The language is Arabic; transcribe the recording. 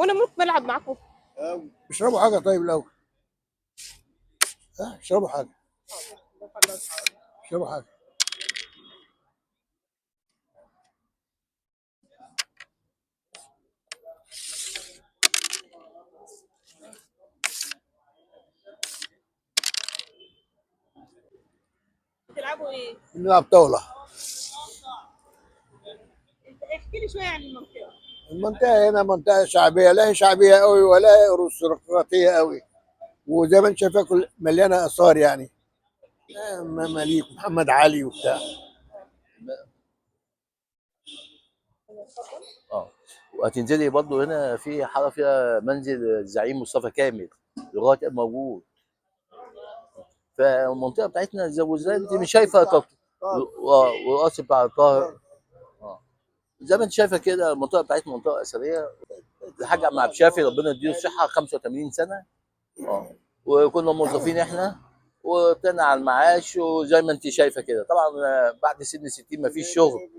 وانا ممكن بلعب معاكم. اشربوا حاجه طيب الاول. اشربوا حاجه. اشربوا حاجه. بتلعبوا ايه؟ بنلعب طاوله. احكي لي شويه عن المنطقه. المنطقه هنا منطقه شعبيه، لا هي شعبيه قوي ولا هي ارستقراطيه قوي، وزي ما انت شايفها مليانه اثار يعني. مماليك محمد علي وبتاع. اه. وهتنزلي برضو هنا في حاره فيها منزل الزعيم مصطفى كامل لغايه موجود. فالمنطقه بتاعتنا زي انت مش شايفه والقصر بتاع الطاهر. اه. زي ما انت شايفه كده المنطقه بتاعتنا منطقه اثريه. الحاج عم عبد الشافي ربنا يديله الصحه 85 سنه. اه. وكنا موظفين احنا وطلعنا على المعاش، وزي ما انت شايفه كده طبعا بعد سن 60 مفيش شغل.